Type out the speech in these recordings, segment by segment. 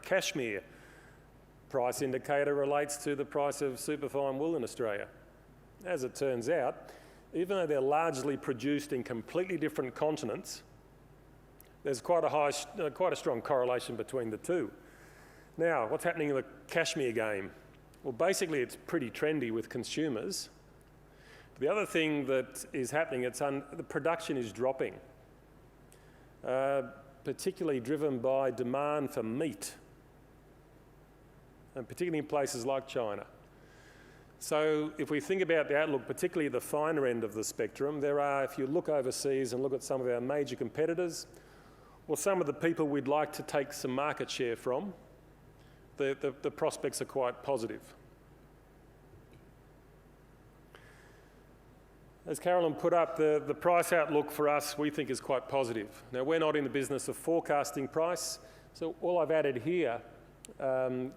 cashmere price indicator relates to the price of superfine wool in Australia. As it turns out, even though they're largely produced in completely different continents, there's quite a strong correlation between the two. Now, what's happening in the cashmere game? Well, basically, it's pretty trendy with consumers. The other thing that is happening, the production is dropping, particularly driven by demand for meat, and particularly in places like China. So if we think about the outlook, particularly the finer end of the spectrum, there are, if you look overseas and look at some of our major competitors, or some of the people we'd like to take some market share from, the prospects are quite positive. As Carolyn put up, the price outlook for us, we think, is quite positive. Now, we're not in the business of forecasting price, so all I've added here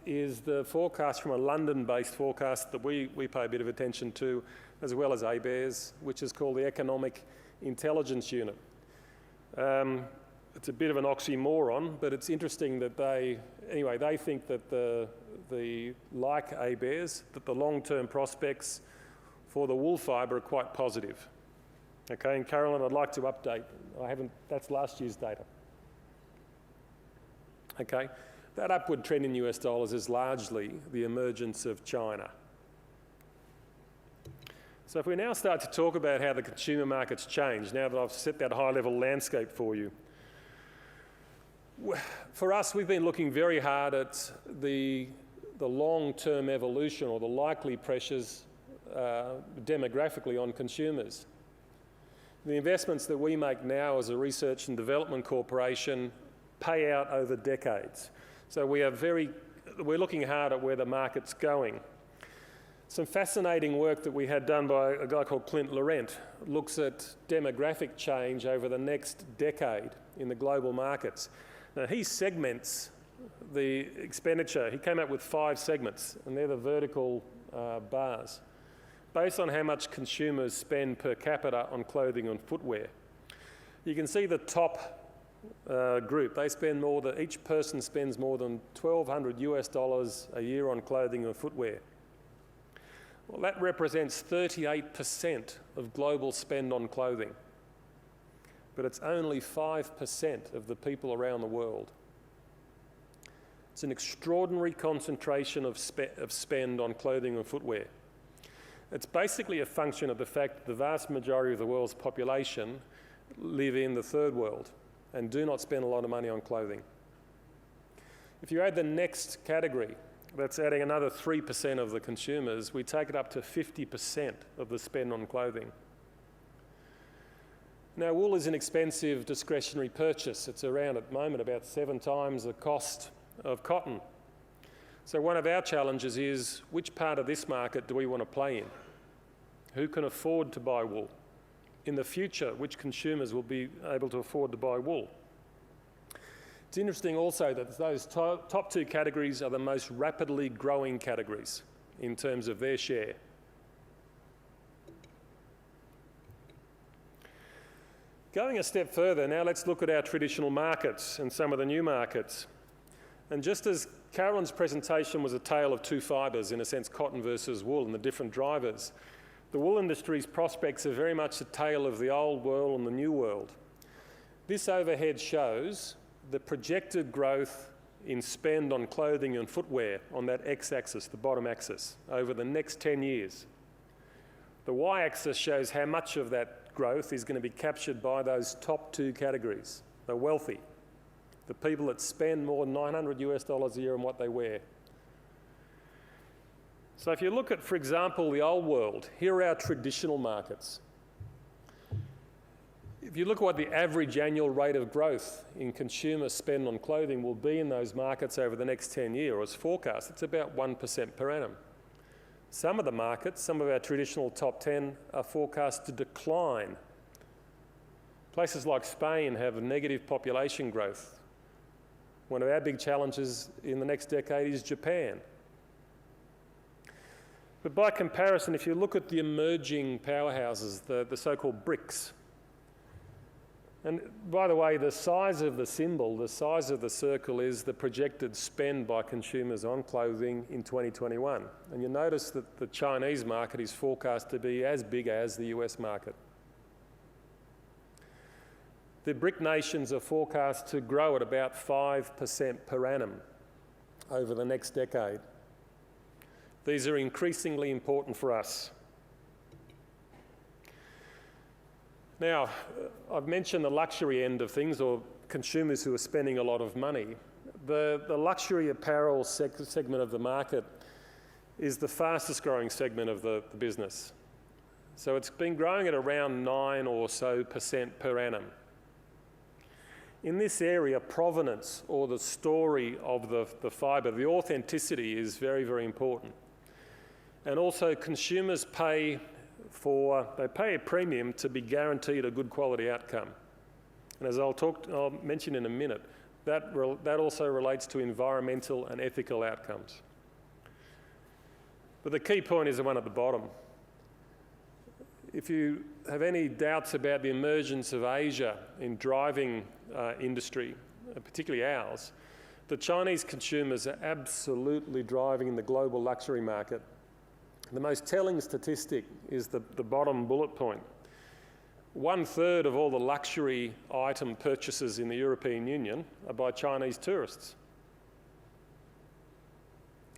is the forecast from a London-based forecast that we pay a bit of attention to, as well as ABARES, which is called the Economic Intelligence Unit. It's a bit of an oxymoron, but it's interesting that they think that like ABARES, that the long-term prospects for the wool fibre are quite positive. Okay, and Carolyn, I'd like to update. That's last year's data. Okay, that upward trend in US dollars is largely the emergence of China. So if we now start to talk about how the consumer market's changed, now that I've set that high-level landscape for you, for us, we've been looking very hard at the long-term evolution or the likely pressures demographically on consumers. The investments that we make now as a research and development corporation pay out over decades. So we're looking hard at where the market's going. Some fascinating work that we had done by a guy called Clint Laurent looks at demographic change over the next decade in the global markets. Now, he segments the expenditure. He came up with 5 segments, and they're the vertical bars, based on how much consumers spend per capita on clothing and footwear. You can see the top group. Each person spends more than $1,200 US a year on clothing and footwear. Well, that represents 38% of global spend on clothing. But it's only 5% of the people around the world. It's an extraordinary concentration of spend on clothing and footwear. It's basically a function of the fact that the vast majority of the world's population live in the third world and do not spend a lot of money on clothing. If you add the next category, that's adding another 3% of the consumers, we take it up to 50% of the spend on clothing. Now, wool is an expensive discretionary purchase. It's around at the moment about 7 times the cost of cotton. So one of our challenges is, which part of this market do we want to play in? Who can afford to buy wool? In the future, which consumers will be able to afford to buy wool? It's interesting also that those top 2 categories are the most rapidly growing categories in terms of their share. Going a step further, now let's look at our traditional markets and some of the new markets. And just as Carolyn's presentation was a tale of 2 fibres, in a sense, cotton versus wool and the different drivers, the wool industry's prospects are very much a tale of the old world and the new world. This overhead shows the projected growth in spend on clothing and footwear on that x-axis, the bottom axis, over the next 10 years. The y-axis shows how much of that growth is going to be captured by those top 2 categories, the wealthy, the people that spend more than $900 US a year on what they wear. So if you look at, for example, the old world, here are our traditional markets. If you look at what the average annual rate of growth in consumer spend on clothing will be in those markets over the next 10 years, or as forecast, it's about 1% per annum. Some of the markets, some of our traditional top 10, are forecast to decline. Places like Spain have negative population growth. One of our big challenges in the next decade is Japan. But by comparison, if you look at the emerging powerhouses, the so-called BRICS, And by the way, the size of the symbol, the size of the circle is the projected spend by consumers on clothing in 2021. And you notice that the Chinese market is forecast to be as big as the US market. The BRIC nations are forecast to grow at about 5% per annum over the next decade. These are increasingly important for us. Now, I've mentioned the luxury end of things, or consumers who are spending a lot of money. The luxury apparel segment of the market is the fastest growing segment of the business. So it's been growing at around 9% or so per annum. In this area, provenance, or the story of the fibre, the authenticity is very, very important. And also consumers pay a premium to be guaranteed a good quality outcome. And as I'll mention in a minute, that also relates to environmental and ethical outcomes. But the key point is the one at the bottom. If you have any doubts about the emergence of Asia in driving industry, particularly ours, the Chinese consumers are absolutely driving the global luxury market. The most telling statistic is the bottom bullet point. 1/3 of all the luxury item purchases in the European Union are by Chinese tourists.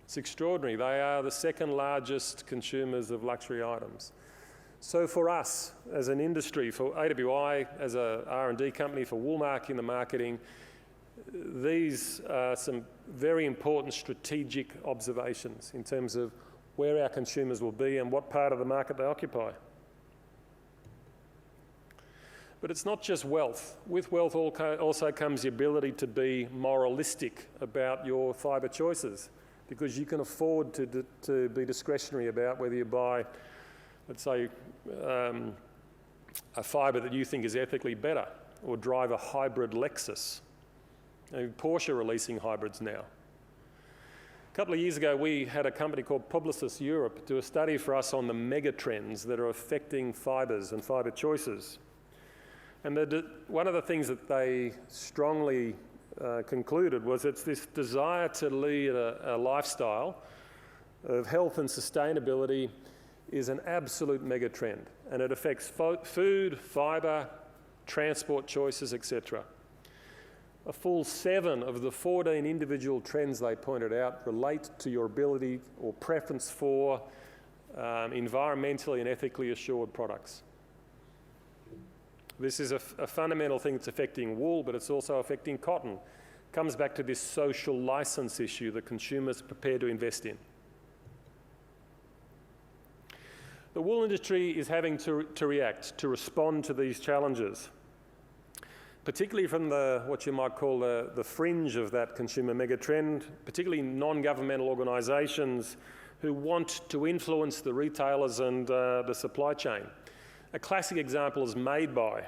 It's extraordinary. They are the second largest consumers of luxury items. So for us as an industry, for AWI as a R&D company, for Woolmark in the marketing, these are some very important strategic observations in terms of where our consumers will be and what part of the market they occupy. But it's not just wealth. With wealth also comes the ability to be moralistic about your fibre choices, because you can afford to be discretionary about whether you buy, let's say, a fibre that you think is ethically better, or drive a hybrid Lexus. Porsche are releasing hybrids now. A couple of years ago, we had a company called Publicis Europe do a study for us on the mega trends that are affecting fibres and fibre choices. And one of the things that they strongly concluded was it's this desire to lead a lifestyle of health and sustainability is an absolute mega trend, and it affects food, fibre, transport choices, etc. A full 7 of the 14 individual trends they pointed out relate to your ability or preference for environmentally and ethically assured products. This is a fundamental thing that's affecting wool, but it's also affecting cotton. Comes back to this social license issue that consumers are prepared to invest in. The wool industry is having to react, to respond to these challenges, particularly from what you might call the fringe of that consumer megatrend, particularly non-governmental organisations who want to influence the retailers and the supply chain. A classic example is Made By.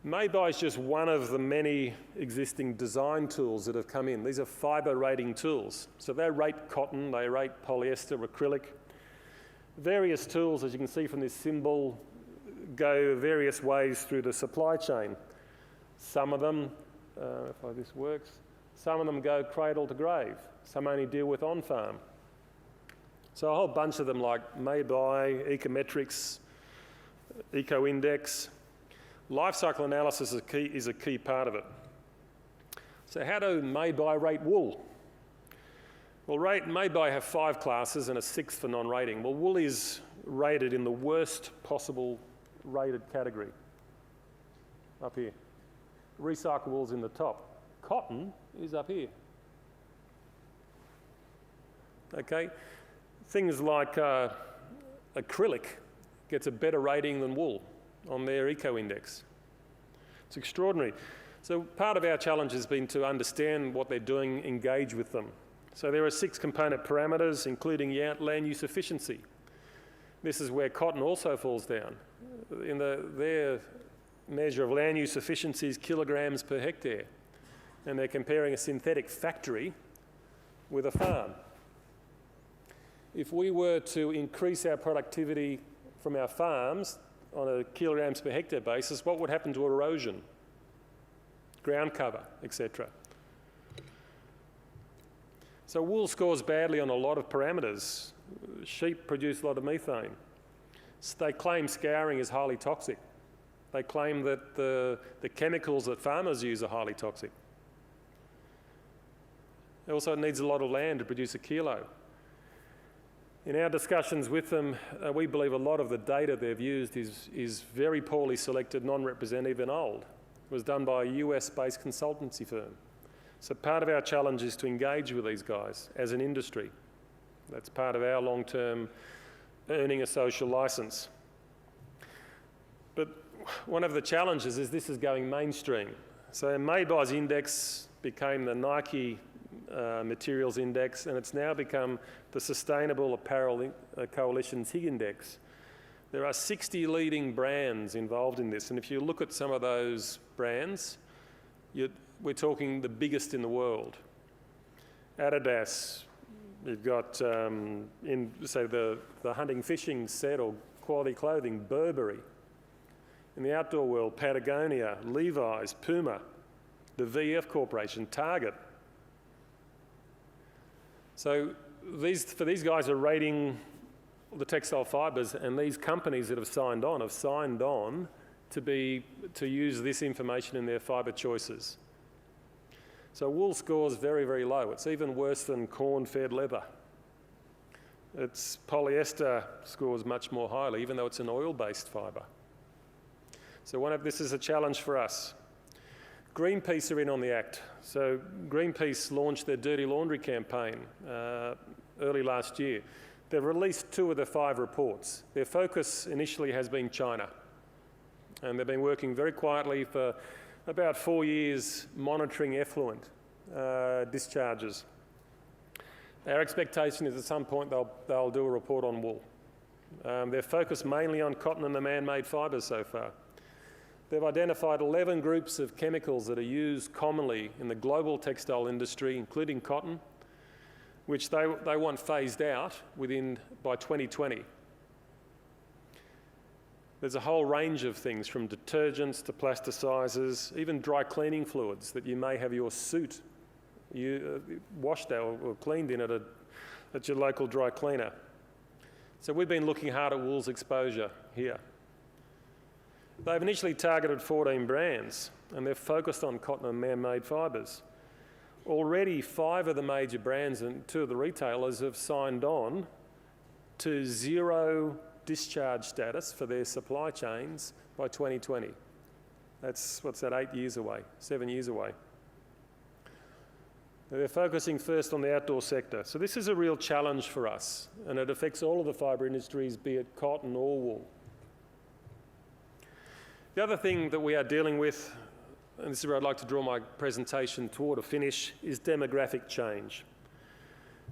Made By is just one of the many existing design tools that have come in. These are fibre rating tools. So they rate cotton, they rate polyester, acrylic. Various tools, as you can see from this symbol, go various ways through the supply chain. Some of them, if this works, some of them go cradle to grave. Some only deal with on-farm. So a whole bunch of them, like Made By, Ecometrics, Eco-Index. Life cycle analysis is a key part of it. So how do Made By rate wool? Well, Made By have 5 classes and a 6th for non-rating. Well, wool is rated in the worst possible rated category, up here. Recyclables in the top. Cotton is up here. Okay, things like acrylic gets a better rating than wool on their Eco-Index. It's extraordinary. So part of our challenge has been to understand what they're doing, engage with them. So there are 6 component parameters, including land use efficiency. This is where cotton also falls down. In their measure of land use efficiency is kilograms per hectare, and they're comparing a synthetic factory with a farm. If we were to increase our productivity from our farms on a kilograms per hectare basis, what would happen to erosion, ground cover, etc.? So wool scores badly on a lot of parameters. Sheep produce a lot of methane. They claim scouring is highly toxic. They claim that the chemicals that farmers use are highly toxic. Also, it needs a lot of land to produce a kilo. In our discussions with them, we believe a lot of the data they've used is very poorly selected, non-representative and old. It was done by a US-based consultancy firm. So part of our challenge is to engage with these guys as an industry. That's part of our long-term earning a social licence. But one of the challenges is this is going mainstream. So Made By's index became the Nike Materials Index, and it's now become the Sustainable Apparel Coalition's HIG Index. There are 60 leading brands involved in this, and if you look at some of those brands, we're talking the biggest in the world. Adidas, you've got, in say the hunting fishing set or quality clothing, Burberry. In the outdoor world, Patagonia, Levi's, Puma, the VF Corporation, Target. So for these guys are rating the textile fibres, and these companies that have signed on to use this information in their fibre choices. So wool scores very, very low. It's even worse than corn-fed leather. Its polyester scores much more highly, even though it's an oil-based fibre. So this is a challenge for us. Greenpeace are in on the act. So Greenpeace launched their Dirty Laundry campaign early last year. They've released 2 of the 5 reports. Their focus initially has been China. And they've been working very quietly for about 4 years monitoring effluent discharges. Our expectation is at some point they'll do a report on wool. They're focused mainly on cotton and the man-made fibres so far. They've identified 11 groups of chemicals that are used commonly in the global textile industry, including cotton, which they want phased out by 2020. There's a whole range of things, from detergents to plasticizers, even dry cleaning fluids that you may have your suit washed out or cleaned in at your local dry cleaner. So we've been looking hard at wool's exposure here. They've initially targeted 14 brands, and they're focused on cotton and man-made fibres. Already 5 of the major brands and 2 of the retailers have signed on to zero discharge status for their supply chains by 2020. That's, 8 years away, 7 years away. They're focusing first on the outdoor sector. So this is a real challenge for us, and it affects all of the fibre industries, be it cotton or wool. The other thing that we are dealing with, and this is where I'd like to draw my presentation toward a finish, is demographic change.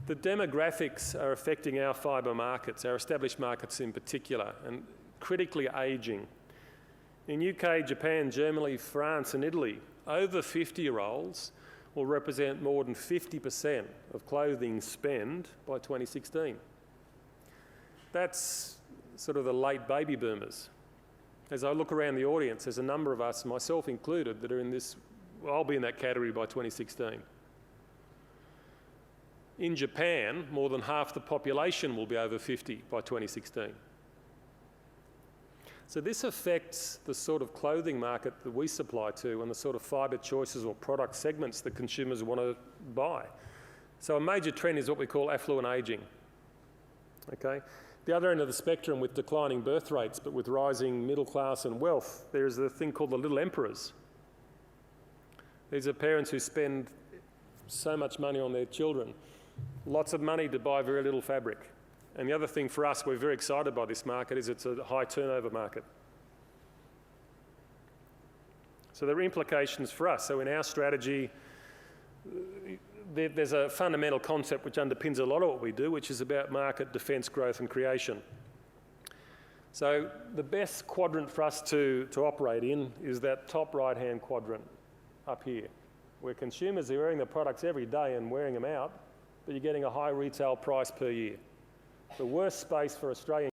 The demographics are affecting our fibre markets, our established markets in particular, and critically ageing. In UK, Japan, Germany, France and Italy, over 50-year-olds will represent more than 50% of clothing spend by 2016. That's sort of the late baby boomers. As I look around the audience, there's a number of us, myself included, that are in this, I'll be in that category by 2016. In Japan, more than half the population will be over 50 by 2016. So this affects the sort of clothing market that we supply to and the sort of fibre choices or product segments that consumers want to buy. So a major trend is what we call affluent ageing. Okay? The other end of the spectrum, with declining birth rates but with rising middle class and wealth, there's a thing called the little emperors. These are parents who spend so much money on their children, lots of money to buy very little fabric. And the other thing for us, we're very excited by this market, is it's a high turnover market. So there are implications for us. So in our strategy, there's a fundamental concept which underpins a lot of what we do, which is about market defence, growth and creation. So the best quadrant for us to operate in is that top right-hand quadrant up here, where consumers are wearing the products every day and wearing them out, but you're getting a high retail price per year. The worst space for Australian